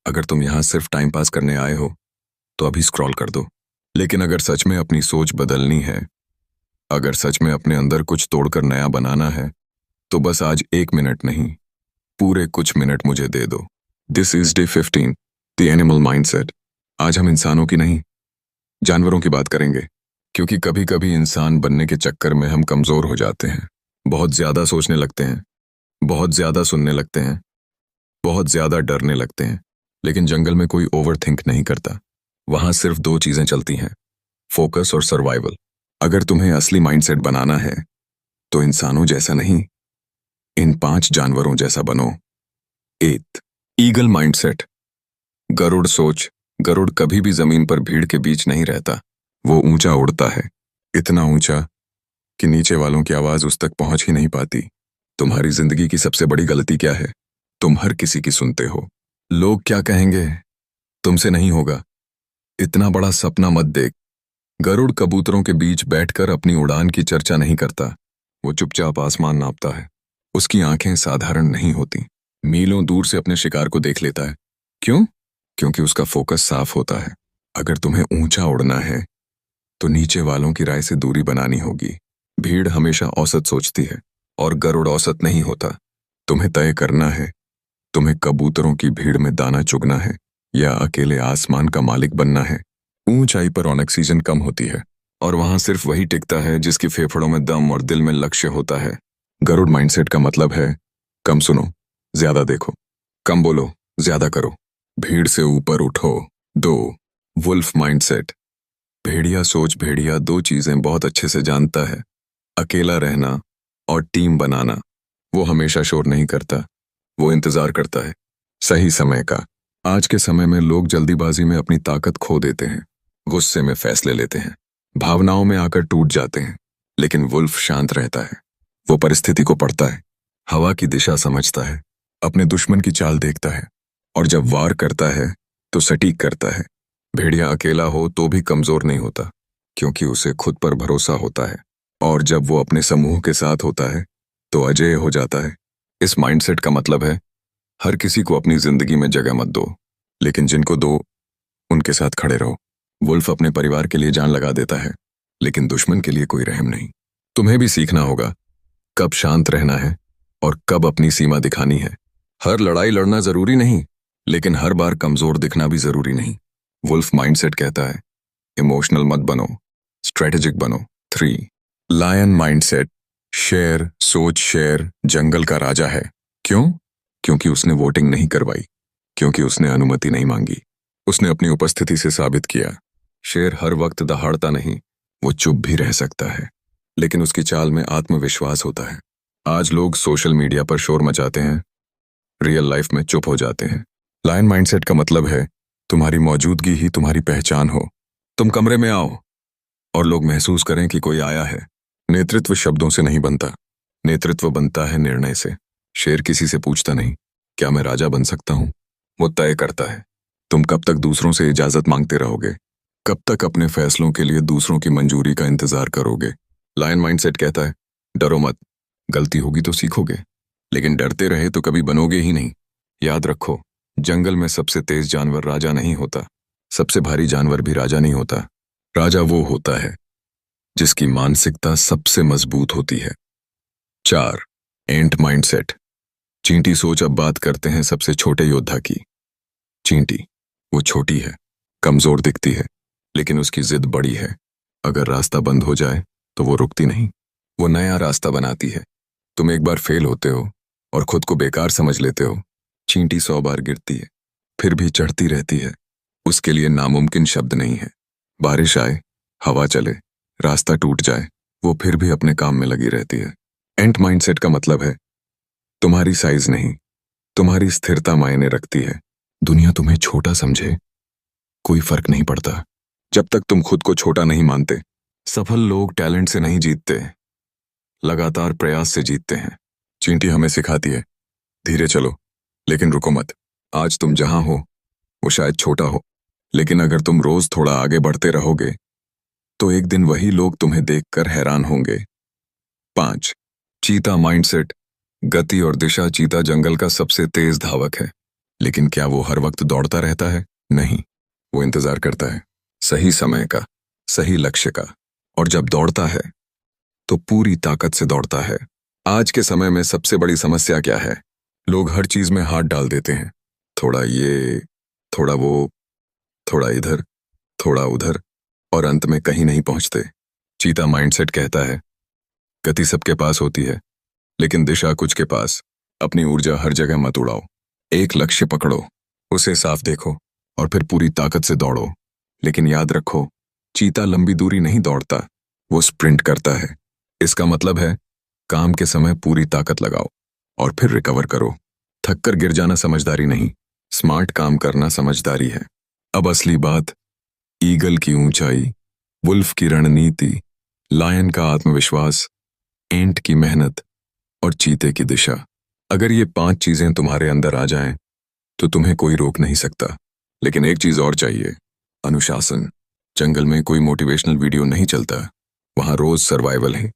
अगर तुम यहाँ सिर्फ टाइम पास करने आए हो तो अभी स्क्रॉल कर दो। लेकिन अगर सच में अपनी सोच बदलनी है, अगर सच में अपने अंदर कुछ तोड़कर नया बनाना है, तो बस आज 1 मिनट नहीं, पूरे कुछ मिनट मुझे दे दो। This is day 15, the animal mindset. आज हम इंसानों की नहीं, जानवरों की बात करेंगे। क्योंकि कभी कभी इंसान बनने के चक्कर में हम कमजोर हो जाते हैं। बहुत ज्यादा सोचने लगते हैं, बहुत ज्यादा सुनने लगते हैं, बहुत ज्यादा डरने लगते हैं। लेकिन जंगल में कोई ओवर थिंक नहीं करता। वहां सिर्फ दो चीजें चलती हैं, फोकस और सर्वाइवल। अगर तुम्हें असली माइंडसेट बनाना है तो इंसानों जैसा नहीं, इन 5 जानवरों जैसा बनो। 8, ईगल माइंडसेट। गरुड़ सोच। गरुड़ कभी भी जमीन पर भीड़ के बीच नहीं रहता। वो ऊंचा उड़ता है, इतना ऊंचा कि नीचे वालों की आवाज उस तक पहुंच ही नहीं पाती। तुम्हारी जिंदगी की सबसे बड़ी गलती क्या है? तुम हर किसी की सुनते हो। लोग क्या कहेंगे, तुमसे नहीं होगा। इतना बड़ा सपना मत देख। गरुड़ कबूतरों के बीच बैठकर अपनी उड़ान की चर्चा नहीं करता। वो चुपचाप आसमान नापता है। उसकी आंखें साधारण नहीं होती, मीलों दूर से अपने शिकार को देख लेता है। क्यों? क्योंकि उसका फोकस साफ होता है। अगर तुम्हें ऊंचा उड़ना है तो नीचे वालों की राय से दूरी बनानी होगी। भीड़ हमेशा औसत सोचती है और गरुड़ औसत नहीं होता। तुम्हें तय करना है, तुम्हें कबूतरों की भीड़ में दाना चुगना है या अकेले आसमान का मालिक बनना है। ऊंचाई पर ऑक्सीजन कम होती है और वहां सिर्फ वही टिकता है जिसके फेफड़ों में दम और दिल में लक्ष्य होता है। गरुड़ माइंडसेट का मतलब है कम सुनो, ज्यादा देखो, कम बोलो, ज्यादा करो, भीड़ से ऊपर उठो। 2, वुल्फ माइंडसेट। भेड़िया सोच। भेड़िया 2 चीजें बहुत अच्छे से जानता है, अकेला रहना और टीम बनाना। वो हमेशा शोर नहीं करता, वो इंतजार करता है सही समय का। आज के समय में लोग जल्दीबाजी में अपनी ताकत खो देते हैं, गुस्से में फैसले लेते हैं, भावनाओं में आकर टूट जाते हैं। लेकिन वुल्फ शांत रहता है। वो परिस्थिति को पढ़ता है, हवा की दिशा समझता है, अपने दुश्मन की चाल देखता है और जब वार करता है तो सटीक करता है। भेड़िया अकेला हो तो भी कमजोर नहीं होता, क्योंकि उसे खुद पर भरोसा होता है। और जब वो अपने समूह के साथ होता है तो अजेय हो जाता है। इस माइंडसेट का मतलब है हर किसी को अपनी जिंदगी में जगह मत दो, लेकिन जिनको दो उनके साथ खड़े रहो। वुल्फ अपने परिवार के लिए जान लगा देता है, लेकिन दुश्मन के लिए कोई रहम नहीं। तुम्हें भी सीखना होगा कब शांत रहना है और कब अपनी सीमा दिखानी है। हर लड़ाई लड़ना जरूरी नहीं, लेकिन हर बार कमजोर दिखना भी जरूरी नहीं। वुल्फ माइंडसेट कहता है इमोशनल मत बनो, स्ट्रेटेजिक बनो। 3, लायन माइंडसेट। शेर सोच। शेर जंगल का राजा है। क्यों? क्योंकि उसने वोटिंग नहीं करवाई, क्योंकि उसने अनुमति नहीं मांगी, उसने अपनी उपस्थिति से साबित किया। शेर हर वक्त दहाड़ता नहीं, वो चुप भी रह सकता है, लेकिन उसकी चाल में आत्मविश्वास होता है। आज लोग सोशल मीडिया पर शोर मचाते हैं, रियल लाइफ में चुप हो जाते हैं। लायन माइंडसेट का मतलब है तुम्हारी मौजूदगी ही तुम्हारी पहचान हो। तुम कमरे में आओ और लोग महसूस करें कि कोई आया है। नेतृत्व शब्दों से नहीं बनता, नेतृत्व बनता है निर्णय से। शेर किसी से पूछता नहीं क्या मैं राजा बन सकता हूं, वो तय करता है। तुम कब तक दूसरों से इजाजत मांगते रहोगे? कब तक अपने फैसलों के लिए दूसरों की मंजूरी का इंतजार करोगे? लायन माइंडसेट कहता है डरो मत, गलती होगी तो सीखोगे, लेकिन डरते रहे तो कभी बनोगे ही नहीं। याद रखो, जंगल में सबसे तेज जानवर राजा नहीं होता, सबसे भारी जानवर भी राजा नहीं होता। राजा वो होता है जिसकी मानसिकता सबसे मजबूत होती है। 4, एंट माइंडसेट। चींटी सोच। अब बात करते हैं सबसे छोटे योद्धा की। चींटी वो छोटी है, कमजोर दिखती है, लेकिन उसकी जिद बड़ी है। अगर रास्ता बंद हो जाए तो वो रुकती नहीं, वो नया रास्ता बनाती है। तुम एक बार फेल होते हो और खुद को बेकार समझ लेते हो। चींटी 100 बार गिरती है, फिर भी चढ़ती रहती है। उसके लिए नामुमकिन शब्द नहीं है। बारिश आए, हवा चले, रास्ता टूट जाए, वो फिर भी अपने काम में लगी रहती है। एंट माइंडसेट का मतलब है तुम्हारी साइज नहीं, तुम्हारी स्थिरता मायने रखती है। दुनिया तुम्हें छोटा समझे, कोई फर्क नहीं पड़ता, जब तक तुम खुद को छोटा नहीं मानते। सफल लोग टैलेंट से नहीं जीतते, लगातार प्रयास से जीतते हैं। चींटी हमें सिखाती है धीरे चलो, लेकिन रुको मत। आज तुम जहां हो वो शायद छोटा हो, लेकिन अगर तुम रोज थोड़ा आगे बढ़ते रहोगे तो एक दिन वही लोग तुम्हें देखकर हैरान होंगे। 5, चीता माइंडसेट। गति और दिशा। चीता जंगल का सबसे तेज धावक है। लेकिन क्या वो हर वक्त दौड़ता रहता है? नहीं, वो इंतजार करता है सही समय का, सही लक्ष्य का। और जब दौड़ता है तो पूरी ताकत से दौड़ता है। आज के समय में सबसे बड़ी समस्या क्या है? लोग हर चीज में हाथ डाल देते हैं। थोड़ा ये, थोड़ा वो, थोड़ा इधर, थोड़ा उधर, और अंत में कहीं नहीं पहुंचते। चीता माइंडसेट कहता है, गति सबके पास होती है, लेकिन दिशा कुछ के पास। अपनी ऊर्जा हर जगह मत उड़ाओ। एक लक्ष्य पकड़ो, उसे साफ देखो, और फिर पूरी ताकत से दौड़ो। लेकिन याद रखो, चीता लंबी दूरी नहीं दौड़ता, वो स्प्रिंट करता है। इसका मतलब है, काम के समय पूरी ताकत लगाओ और फिर रिकवर करो। थक कर गिर जाना समझदारी नहीं, स्मार्ट काम करना समझदारी है। अब असली बात, ईगल की ऊंचाई, वुल्फ की रणनीति, लायन का आत्मविश्वास, एंट की मेहनत और चीते की दिशा। अगर ये 5 चीजें तुम्हारे अंदर आ जाएं, तो तुम्हें कोई रोक नहीं सकता। लेकिन एक चीज और चाहिए, अनुशासन। जंगल में कोई मोटिवेशनल वीडियो नहीं चलता, वहां रोज सर्वाइवल है।